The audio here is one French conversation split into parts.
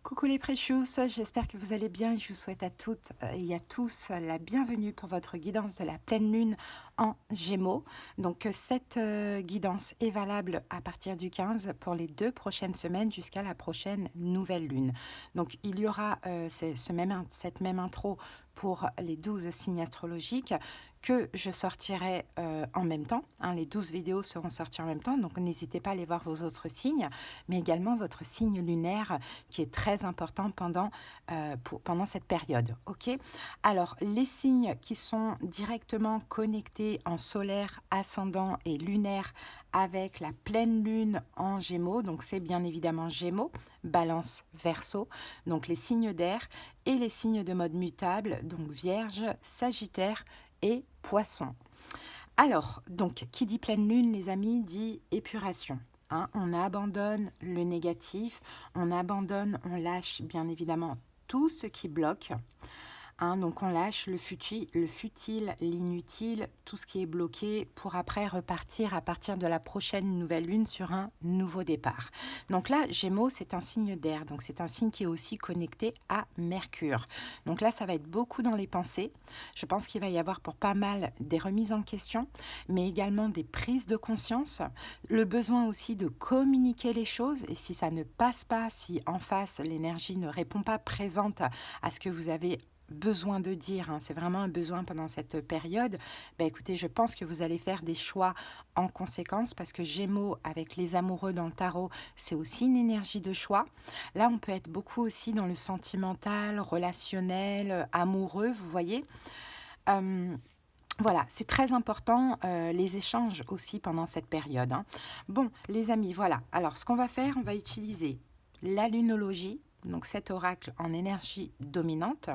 Coucou les Precious, j'espère que vous allez bien. Je vous souhaite à toutes et à tous la bienvenue pour votre guidance de la pleine lune en Gémeaux. Donc cette guidance est valable à partir du 15 pour les 2 prochaines semaines jusqu'à la prochaine nouvelle lune. Donc il y aura cette même intro pour les 12 signes astrologiques que je sortirai en même temps. Les 12 vidéos seront sorties en même temps, donc n'hésitez pas à aller voir vos autres signes, mais également votre signe lunaire qui est très important pendant cette période. Ok. Alors, les signes qui sont directement connectés en solaire, ascendant et lunaire avec la pleine lune en Gémeaux, donc c'est bien évidemment Gémeaux, Balance, Verseau, donc les signes d'air, et les signes de mode mutable, donc Vierge, Sagittaire et Poisson. Alors, donc, qui dit pleine lune, les amis, dit épuration. On abandonne le négatif, on lâche bien évidemment tout ce qui bloque. Donc on lâche le futile, l'inutile, tout ce qui est bloqué pour après repartir à partir de la prochaine nouvelle lune sur un nouveau départ. Donc là, Gémeaux, c'est un signe d'air, donc c'est un signe qui est aussi connecté à Mercure. Donc là, ça va être beaucoup dans les pensées. Je pense qu'il va y avoir pour pas mal des remises en question, mais également des prises de conscience, le besoin aussi de communiquer les choses, et si ça ne passe pas, si en face l'énergie ne répond pas présente à ce que vous avez besoin de dire, c'est vraiment un besoin pendant cette période, écoutez, je pense que vous allez faire des choix en conséquence parce que Gémeaux avec les amoureux dans le tarot, c'est aussi une énergie de choix. Là, on peut être beaucoup aussi dans le sentimental, relationnel, amoureux, vous voyez. Voilà, c'est très important, les échanges aussi pendant cette période. Bon, les amis, voilà. Alors, ce qu'on va faire, on va utiliser la lunologie, donc cet oracle en énergie dominante.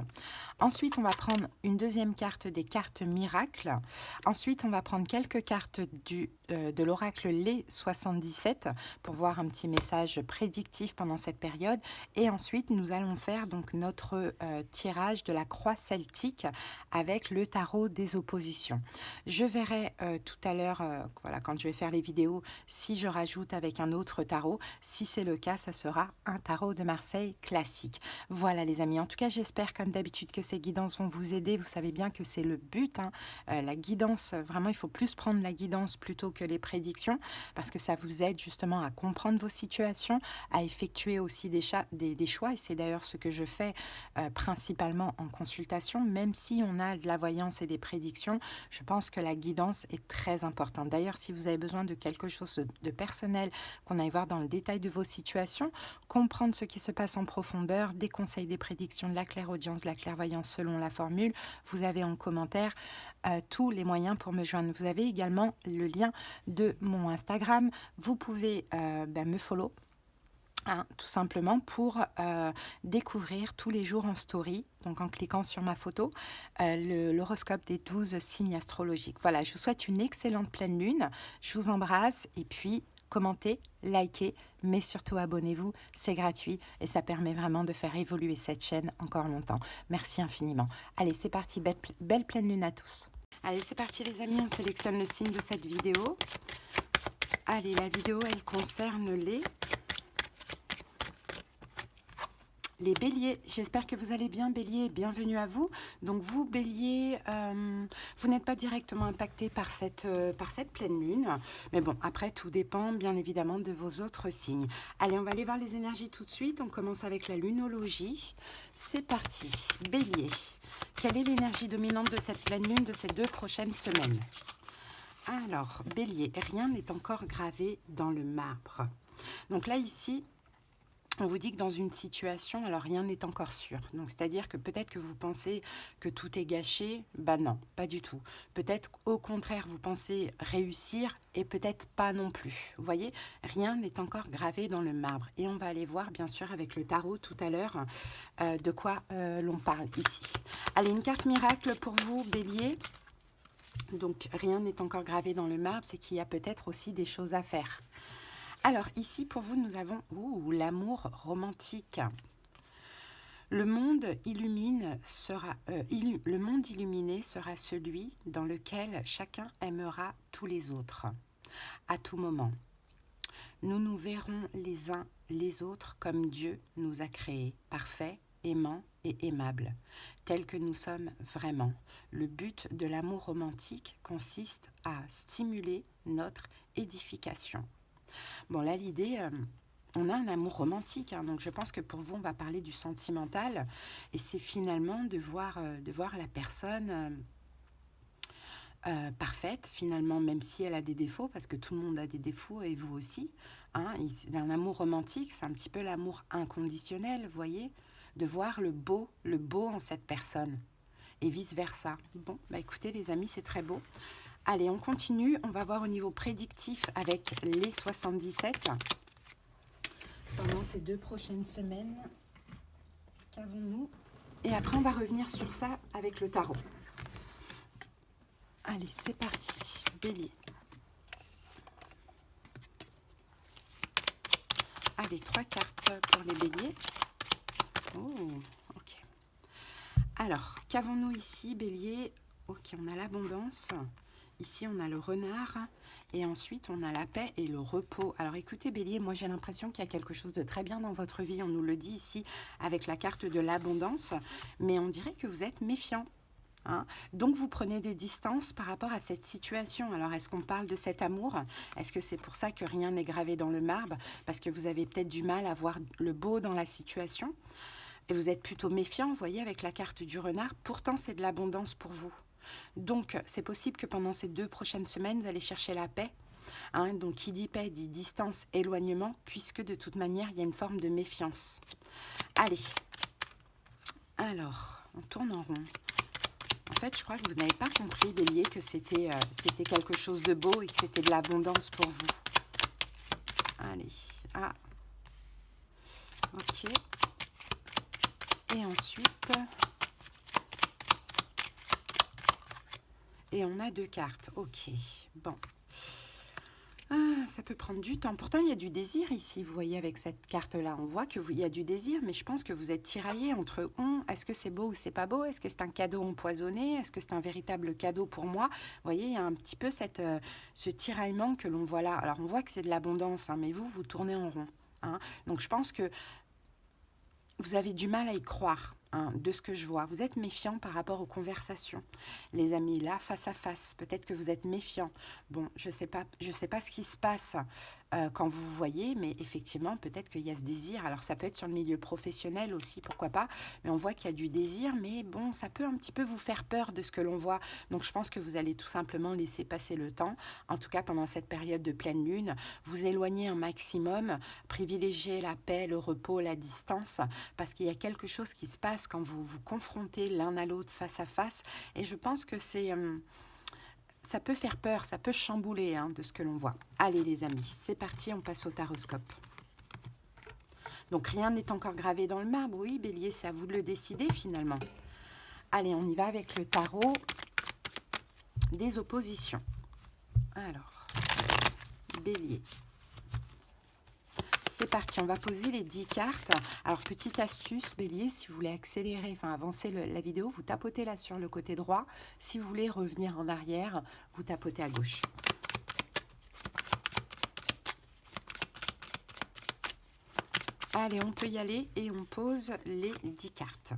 Ensuite, on va prendre une deuxième carte des cartes miracles. Ensuite, on va prendre quelques cartes de l'oracle Les 77 pour voir un petit message prédictif pendant cette période. Et ensuite, nous allons faire donc notre tirage de la croix celtique avec le tarot des oppositions. Je verrai tout à l'heure, voilà, quand je vais faire les vidéos, si je rajoute avec un autre tarot. Si c'est le cas, ça sera un tarot de Marseille classique. Voilà les amis, en tout cas j'espère comme d'habitude que ces guidances vont vous aider. Vous savez bien que c'est le but, la guidance, vraiment il faut plus prendre la guidance plutôt que les prédictions parce que ça vous aide justement à comprendre vos situations, à effectuer aussi des choix, et c'est d'ailleurs ce que je fais principalement en consultation. Même si on a de la voyance et des prédictions, je pense que la guidance est très importante. D'ailleurs, si vous avez besoin de quelque chose de personnel, qu'on aille voir dans le détail de vos situations, comprendre ce qui se passe en profondeur, des conseils, des prédictions, de la clairaudience, de la clairvoyance selon la formule, vous avez en commentaire tous les moyens pour me joindre. Vous avez également le lien de mon Instagram. Vous pouvez me follow. Tout simplement pour découvrir tous les jours en story, donc en cliquant sur ma photo, l'horoscope des 12 signes astrologiques. Voilà, je vous souhaite une excellente pleine lune, je vous embrasse et puis commentez, likez, mais surtout abonnez-vous, c'est gratuit et ça permet vraiment de faire évoluer cette chaîne encore longtemps. Merci infiniment. Allez, c'est parti, belle pleine lune à tous. Allez, c'est parti les amis, on sélectionne le signe de cette vidéo. Allez, la vidéo, elle concerne les béliers. J'espère que vous allez bien, bélier, bienvenue à vous. Donc vous, bélier, vous n'êtes pas directement impacté par cette pleine lune. Mais bon, après, tout dépend bien évidemment de vos autres signes. Allez, on va aller voir les énergies tout de suite. On commence avec la lunologie. C'est parti. Bélier, quelle est l'énergie dominante de cette pleine lune de ces 2 prochaines semaines? Alors, bélier, rien n'est encore gravé dans le marbre. Donc là, ici, on vous dit que dans une situation, alors rien n'est encore sûr. Donc, c'est-à-dire que peut-être que vous pensez que tout est gâché. Non, pas du tout. Peut-être au contraire, vous pensez réussir et peut-être pas non plus. Vous voyez, rien n'est encore gravé dans le marbre. Et on va aller voir, bien sûr, avec le tarot tout à l'heure, de quoi l'on parle ici. Allez, une carte miracle pour vous, bélier. Donc, rien n'est encore gravé dans le marbre, c'est qu'il y a peut-être aussi des choses à faire. Alors, ici, pour vous, nous avons l'amour romantique. Le monde illuminé sera celui dans lequel chacun aimera tous les autres, à tout moment. Nous nous verrons les uns les autres comme Dieu nous a créés, parfaits, aimants et aimables, tels que nous sommes vraiment. Le but de l'amour romantique consiste à stimuler notre édification. Bon, là, l'idée, on a un amour romantique, hein, donc je pense que pour vous, on va parler du sentimental, et c'est finalement de voir la personne parfaite, finalement, même si elle a des défauts, parce que tout le monde a des défauts, et vous aussi. Hein, un amour romantique, c'est un petit peu l'amour inconditionnel, vous voyez, de voir le beau en cette personne, et vice-versa. Bon, bah écoutez les amis, c'est très beau. Allez, on continue, on va voir au niveau prédictif avec les 77. Pendant ces 2 prochaines semaines, qu'avons-nous? Et après, on va revenir sur ça avec le tarot. Allez, c'est parti. Bélier. Allez, 3 cartes pour les béliers. Oh, ok. Alors, qu'avons-nous ici, bélier? Ok, on a l'abondance. Ici, on a le renard. Et ensuite, on a la paix et le repos. Alors, écoutez, bélier, moi, j'ai l'impression qu'il y a quelque chose de très bien dans votre vie. On nous le dit ici avec la carte de l'abondance. Mais on dirait que vous êtes méfiant. Hein. Donc vous prenez des distances par rapport à cette situation. Alors est-ce qu'on parle de cet amour? Est-ce que c'est pour ça que rien n'est gravé dans le marbre? Parce que vous avez peut-être du mal à voir le beau dans la situation. Et vous êtes plutôt méfiant, vous voyez, avec la carte du renard. Pourtant, c'est de l'abondance pour vous. Donc c'est possible que pendant ces 2 prochaines semaines, vous allez chercher la paix. Hein, donc qui dit paix dit distance, éloignement, puisque de toute manière, il y a une forme de méfiance. Allez. Alors, on tourne en rond. En fait, je crois que vous n'avez pas compris, bélier, que c'était quelque chose de beau et que c'était de l'abondance pour vous. Allez. Ah. Ok. Et ensuite... Et on a 2 cartes. Ok. Bon. Ah, ça peut prendre du temps. Pourtant, il y a du désir ici, vous voyez, avec cette carte-là. On voit qu'il y a du désir, mais je pense que vous êtes tiraillé entre est-ce que c'est beau ou c'est pas beau? Est-ce que c'est un cadeau empoisonné? Est-ce que c'est un véritable cadeau pour moi? Vous voyez, il y a un petit peu ce tiraillement que l'on voit là. Alors, on voit que c'est de l'abondance, hein, mais vous tournez en rond. Hein. Donc, je pense que vous avez du mal à y croire. Hein, de ce que je vois. Vous êtes méfiant par rapport aux conversations. Les amis, là, face à face, peut-être que vous êtes méfiant. Bon, je sais pas ce qui se passe quand vous voyez, mais effectivement, peut-être qu'il y a ce désir. Alors, ça peut être sur le milieu professionnel aussi, pourquoi pas, mais on voit qu'il y a du désir, mais bon, ça peut un petit peu vous faire peur de ce que l'on voit. Donc, je pense que vous allez tout simplement laisser passer le temps, en tout cas pendant cette période de pleine lune, vous éloigner un maximum, privilégier la paix, le repos, la distance, parce qu'il y a quelque chose qui se passe quand vous vous confrontez l'un à l'autre face à face, et je pense que ça peut faire peur, ça peut chambouler de ce que l'on voit. Allez les amis, c'est parti, on passe au taroscope. Donc rien n'est encore gravé dans le marbre, oui bélier, c'est à vous de le décider finalement. Allez, on y va avec le tarot des oppositions. Alors, bélier. C'est parti, on va poser les 10 cartes. Alors, petite astuce, bélier, si vous voulez accélérer, enfin avancer la vidéo, vous tapotez là sur le côté droit. Si vous voulez revenir en arrière, vous tapotez à gauche. Allez, on peut y aller et on pose les 10 cartes.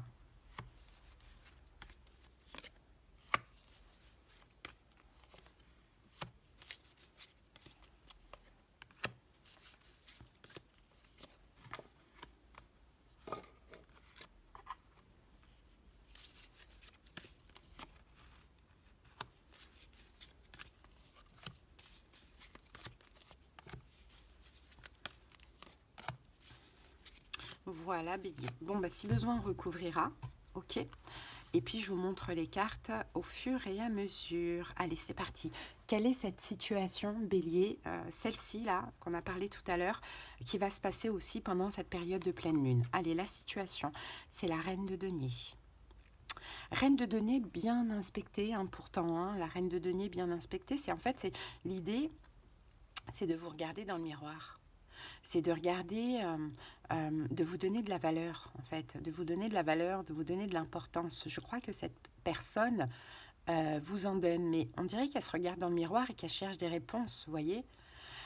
Voilà, bélier. Bon, bah, si besoin, on recouvrira. Ok. Et puis, je vous montre les cartes au fur et à mesure. Allez, c'est parti. Quelle est cette situation, bélier, celle-ci, là, qu'on a parlé tout à l'heure, qui va se passer aussi pendant cette période de pleine lune? Allez, la situation, c'est la reine de denier. Reine de denier bien inspectée, pourtant, la reine de denier bien inspectée, c'est l'idée, c'est de vous regarder dans le miroir. C'est de regarder, de vous donner de la valeur, en fait, de vous donner de la valeur, de vous donner de l'importance. Je crois que cette personne vous en donne, mais on dirait qu'elle se regarde dans le miroir et qu'elle cherche des réponses, vous voyez.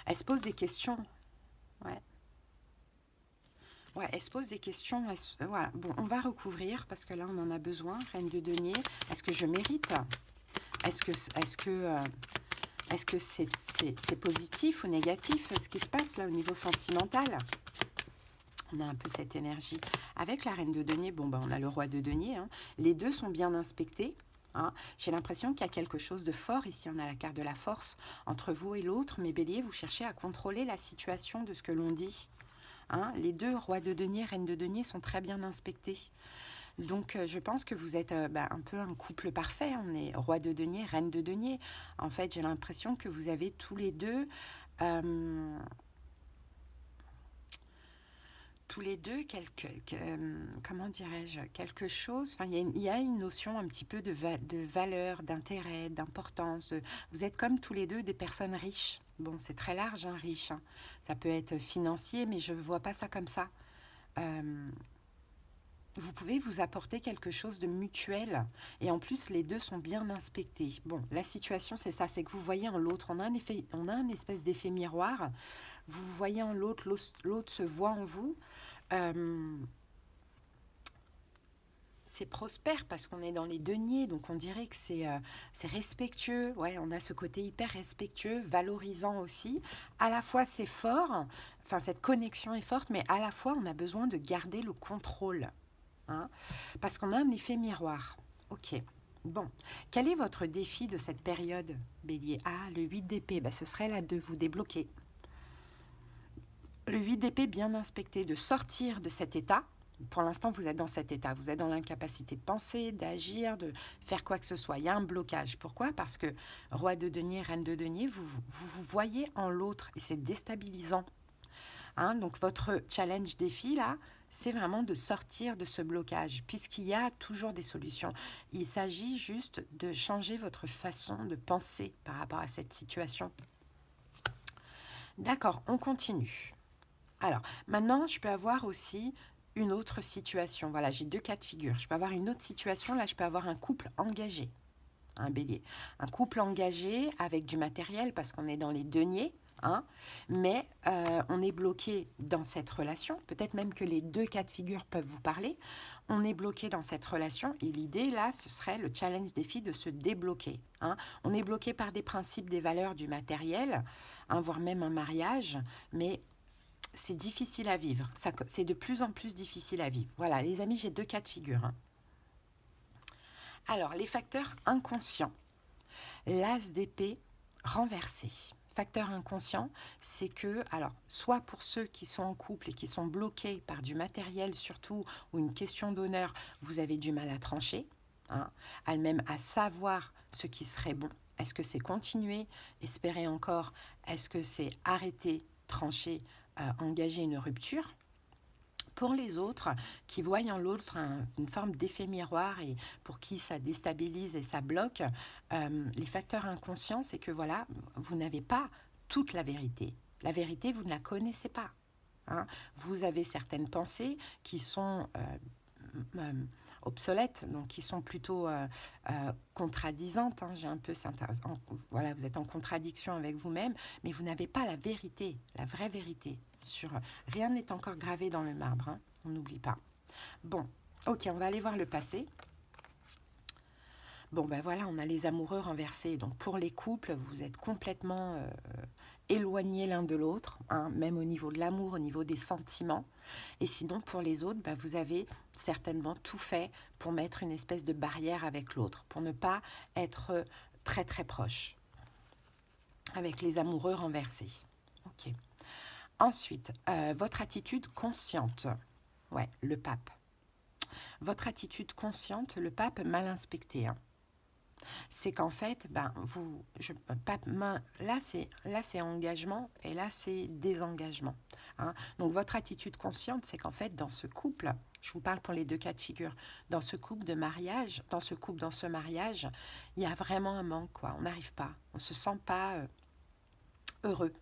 Elle se pose des questions. Ouais. Ouais, elle se pose des questions. Voilà. Bon, on va recouvrir parce que là, on en a besoin. Reine de denier, est-ce que je mérite? Est-ce que c'est positif ou négatif ce qui se passe là au niveau sentimental? On a un peu cette énergie. Avec la reine de denier, bon, ben, on a le roi de denier. Hein. Les deux sont bien inspectés. Hein. J'ai l'impression qu'il y a quelque chose de fort. Ici, on a la carte de la force entre vous et l'autre. Mais bélier, vous cherchez à contrôler la situation de ce que l'on dit. Hein. Les deux, roi de denier, reine de denier, sont très bien inspectés. Donc, je pense que vous êtes un peu un couple parfait. On est roi de denier, reine de denier. En fait, j'ai l'impression que vous avez tous les deux... comment dirais-je, quelque chose, enfin, il y a une notion un petit peu de valeur, d'intérêt, d'importance. Vous êtes comme tous les deux des personnes riches. Bon, c'est très large, hein, riche. Hein. Ça peut être financier, mais je ne vois pas ça comme ça. Vous pouvez vous apporter quelque chose de mutuel. Et en plus, les deux sont bien inspectés. Bon, la situation, c'est ça, c'est que vous voyez en l'autre, on a un espèce d'effet miroir. Vous voyez en l'autre, l'autre se voit en vous. C'est prospère parce qu'on est dans les deniers, donc on dirait que c'est respectueux. Ouais, on a ce côté hyper respectueux, valorisant aussi. À la fois, c'est fort, enfin, cette connexion est forte, mais à la fois, on a besoin de garder le contrôle. Hein, parce qu'on a un effet miroir. Ok. Bon. Quel est votre défi de cette période, Bélier? Ah, le 8 d'épée, ce serait là de vous débloquer. Le 8 d'épée bien inspecté, de sortir de cet état. Pour l'instant, vous êtes dans cet état. Vous êtes dans l'incapacité de penser, d'agir, de faire quoi que ce soit. Il y a un blocage. Pourquoi? Parce que roi de denier, reine de denier, vous voyez en l'autre et c'est déstabilisant. Hein, donc, votre challenge défi, là, c'est vraiment de sortir de ce blocage, puisqu'il y a toujours des solutions. Il s'agit juste de changer votre façon de penser par rapport à cette situation. D'accord, on continue. Alors, maintenant, je peux avoir aussi une autre situation. Voilà, j'ai deux cas de figure. Je peux avoir une autre situation. Là, je peux avoir un couple engagé, un bélier. Un couple engagé avec du matériel parce qu'on est dans les deniers. Hein, mais on est bloqué dans cette relation. Peut-être même que les deux cas de figure peuvent vous parler. On est bloqué dans cette relation et l'idée, là, ce serait le challenge défi de se débloquer. Hein. On est bloqué par des principes, des valeurs, du matériel, hein, voire même un mariage, mais c'est difficile à vivre. C'est de plus en plus difficile à vivre. Voilà, les amis, j'ai deux cas de figure. Hein. Alors, les facteurs inconscients. L'as d'épée renversé. Facteur inconscient, c'est que, alors, soit pour ceux qui sont en couple et qui sont bloqués par du matériel surtout, ou une question d'honneur, vous avez du mal à trancher, hein, même à savoir ce qui serait bon. Est-ce que c'est continuer, espérer encore? Est-ce que c'est arrêter, trancher, engager une rupture? Pour les autres, qui voient en l'autre une forme d'effet miroir et pour qui ça déstabilise et ça bloque, les facteurs inconscients, c'est que voilà, vous n'avez pas toute la vérité. La vérité, vous ne la connaissez pas. Hein. Vous avez certaines pensées qui sont obsolètes, donc qui sont plutôt contradisantes. Hein. J'ai un peu, voilà, vous êtes en contradiction avec vous-même, mais vous n'avez pas la vérité, la vraie vérité. Rien n'est encore gravé dans le marbre, hein, on n'oublie pas. Bon, ok, on va aller voir le passé. Bon, ben voilà, on a les amoureux renversés. Donc pour les couples, vous êtes complètement éloignés l'un de l'autre, hein, même au niveau de l'amour, au niveau des sentiments. Et sinon, pour les autres, ben, vous avez certainement tout fait pour mettre une espèce de barrière avec l'autre, pour ne pas être très très proche avec les amoureux renversés. Ok. Ensuite, votre attitude consciente. Ouais, le pape. Votre attitude consciente, le pape mal inspecté. Hein. C'est qu'en fait, là c'est engagement et là c'est désengagement. Hein. Donc votre attitude consciente, c'est qu'en fait dans ce couple, je vous parle pour les deux cas de figure, dans ce couple de mariage, dans ce mariage, il y a vraiment un manque, quoi. On n'arrive pas, on se sent pas heureux.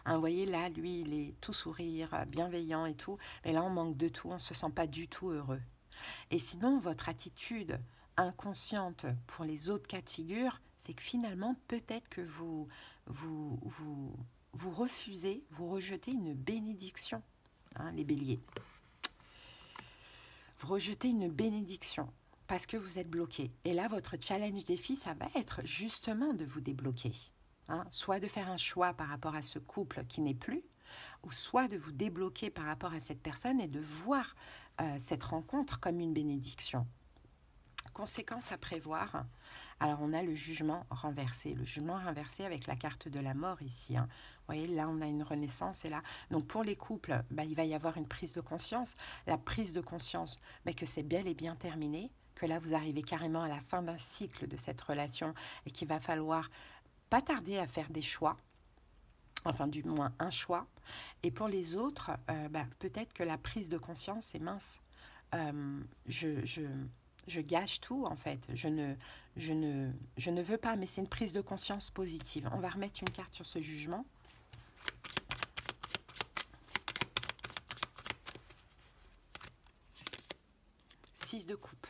Hein, vous voyez là, lui, il est tout sourire, bienveillant et tout, mais là on manque de tout, on se sent pas du tout heureux. Et sinon, votre attitude inconsciente pour les autres cas de figure, c'est que finalement, peut-être que vous refusez, vous rejetez une bénédiction, hein, les béliers. rejeter une bénédiction parce que vous êtes bloqué. Et là, votre challenge défi, ça va être justement de vous débloquer. Hein, soit de faire un choix par rapport à ce couple qui n'est plus, ou soit de vous débloquer par rapport à cette personne et de voir cette rencontre comme une bénédiction. Conséquences à prévoir. Alors, on a le jugement renversé. Le jugement renversé avec la carte de la mort ici. Hein. Vous voyez, là, on a une renaissance. Et là, donc pour les couples, il va y avoir une prise de conscience. La prise de conscience que c'est bel et bien terminé, que là, vous arrivez carrément à la fin d'un cycle de cette relation et qu'il va falloir pas tarder à faire des choix. Enfin, du moins un choix. Et pour les autres, peut-être que la prise de conscience est mince. Je gâche tout, en fait. Je ne veux pas, mais c'est une prise de conscience positive. On va remettre une carte sur ce jugement. Six de coupe.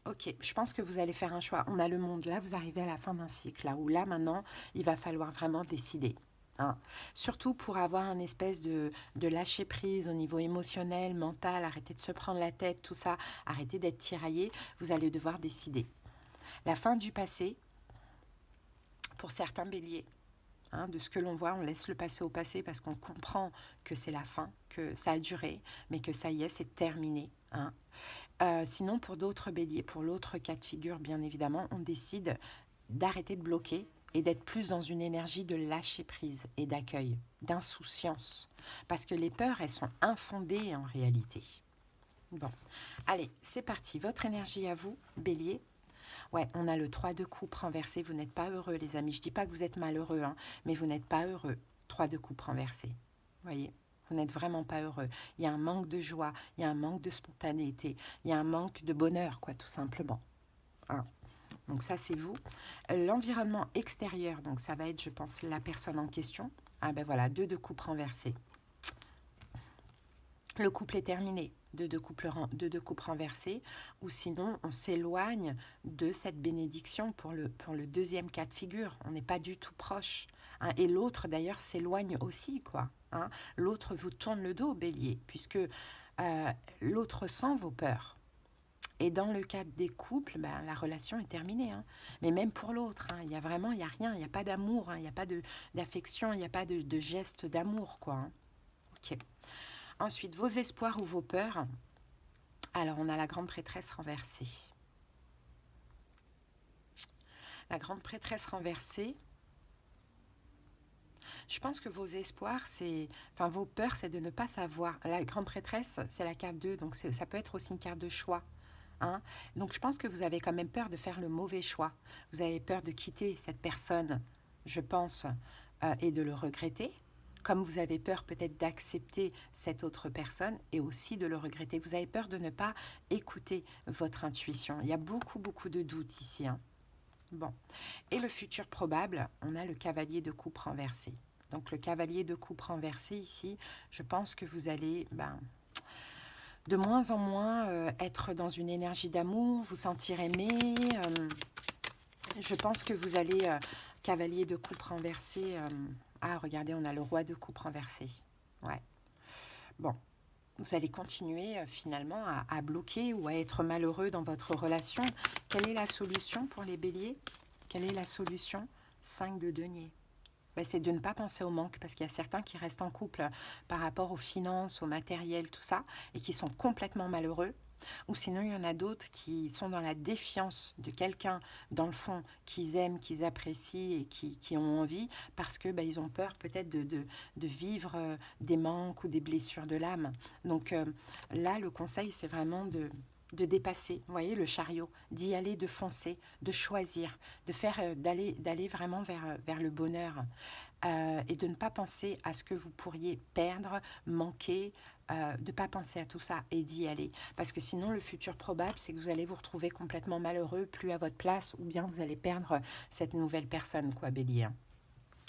Ok, je pense que vous allez faire un choix. On a le monde, là, vous arrivez à la fin d'un cycle, là où là, maintenant, il va falloir vraiment décider. Hein. Surtout pour avoir un espèce de lâcher prise au niveau émotionnel, mental, arrêter de se prendre la tête, tout ça, arrêter d'être tiraillé, vous allez devoir décider. La fin du passé, pour certains béliers, hein, de ce que l'on voit, on laisse le passé au passé parce qu'on comprend que c'est la fin, que ça a duré, mais que ça y est, c'est terminé. Hein. Sinon, pour d'autres béliers, pour l'autre cas de figure, bien évidemment, on décide d'arrêter de bloquer et d'être plus dans une énergie de lâcher prise et d'accueil, d'insouciance. Parce que les peurs, elles sont infondées en réalité. Bon, allez, c'est parti. Votre énergie à vous, bélier. Ouais, on a le 3 de coupe renversé. Vous n'êtes pas heureux, les amis. Je ne dis pas que vous êtes malheureux, hein, mais vous n'êtes pas heureux. 3 de coupe renversé. Voyez, vous n'êtes vraiment pas heureux. Il y a un manque de joie, il y a un manque de spontanéité, il y a un manque de bonheur, quoi, tout simplement. Hein. Donc ça, c'est vous. L'environnement extérieur, donc ça va être, je pense, la personne en question. Ah ben voilà, 2 de coupe renversé. Le couple est terminé. 2 de coupe renversé. Ou sinon, on s'éloigne de cette bénédiction pour le deuxième cas de figure. On n'est pas du tout proche. Hein. Et l'autre, d'ailleurs, s'éloigne aussi, quoi. Hein. L'autre vous tourne le dos, bélier, puisque l'autre sent vos peurs. Et dans le cas des couples, la relation est terminée. Hein. Mais même pour l'autre, hein, il y a rien, il n'y a pas d'amour, hein, il n'y a pas d'affection, il n'y a pas de geste d'amour, quoi. Hein. Ok. Ensuite, vos espoirs ou vos peurs. Alors, on a la grande prêtresse renversée. La grande prêtresse renversée. Je pense que vos espoirs, vos peurs, c'est de ne pas savoir. La grande prêtresse, c'est la carte 2, donc ça peut être aussi une carte de choix. Hein. Donc, je pense que vous avez quand même peur de faire le mauvais choix. Vous avez peur de quitter cette personne, je pense, et de le regretter. Comme vous avez peur peut-être d'accepter cette autre personne et aussi de le regretter. Vous avez peur de ne pas écouter votre intuition. Il y a beaucoup, beaucoup de doutes ici. Hein. Bon. Et le futur probable, on a le cavalier de coupe renversé. Donc le cavalier de coupe renversé ici, je pense que vous allez de moins en moins être dans une énergie d'amour, vous sentir aimé. Je pense que vous allez, cavalier de coupe renversé... Ah, regardez, on a le roi de coupe renversé. Ouais. Bon, vous allez continuer finalement à bloquer ou à être malheureux dans votre relation. Quelle est la solution pour les béliers? Quelle est la solution? 5 de denier. C'est de ne pas penser au manque, parce qu'il y a certains qui restent en couple par rapport aux finances, au matériel, tout ça, et qui sont complètement malheureux. Ou sinon, il y en a d'autres qui sont dans la défiance de quelqu'un, dans le fond, qu'ils aiment, qu'ils apprécient et qui ont envie, parce que ils ont peur peut-être de vivre des manques ou des blessures de l'âme. Donc là, le conseil, c'est vraiment de dépasser, vous voyez, le chariot, d'y aller, de foncer, de choisir, de faire, d'aller vraiment vers le bonheur et de ne pas penser à ce que vous pourriez perdre, manquer, de ne pas penser à tout ça et d'y aller. Parce que sinon, le futur probable, c'est que vous allez vous retrouver complètement malheureux, plus à votre place, ou bien vous allez perdre cette nouvelle personne, quoi, bélier.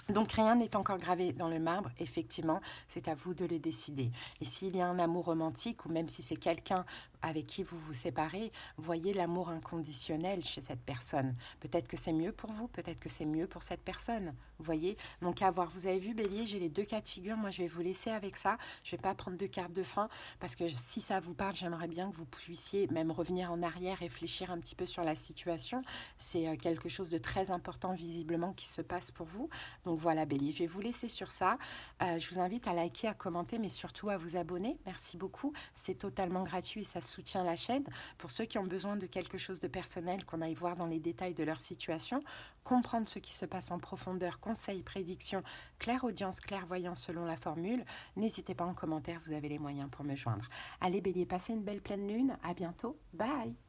Donc rien n'est encore gravé dans le marbre, effectivement, c'est à vous de le décider. Et s'il y a un amour romantique, ou même si c'est quelqu'un avec qui vous vous séparez, voyez l'amour inconditionnel chez cette personne. Peut-être que c'est mieux pour vous, peut-être que c'est mieux pour cette personne. Vous voyez? Donc à voir. Vous avez vu, Bélier, j'ai les deux cas de figure. Moi, je vais vous laisser avec ça. Je ne vais pas prendre de carte de fin parce que si ça vous parle, j'aimerais bien que vous puissiez même revenir en arrière, réfléchir un petit peu sur la situation. C'est quelque chose de très important visiblement qui se passe pour vous. Donc voilà, Bélier, je vais vous laisser sur ça. Je vous invite à liker, à commenter, mais surtout à vous abonner. Merci beaucoup. C'est totalement gratuit et ça soutient la chaîne. Pour ceux qui ont besoin de quelque chose de personnel, qu'on aille voir dans les détails de leur situation, comprendre ce qui se passe en profondeur, conseils, prédictions, clairaudience, clairvoyance selon la formule, n'hésitez pas en commentaire, vous avez les moyens pour me joindre. Allez Bélier, passez une belle pleine lune. À bientôt. Bye.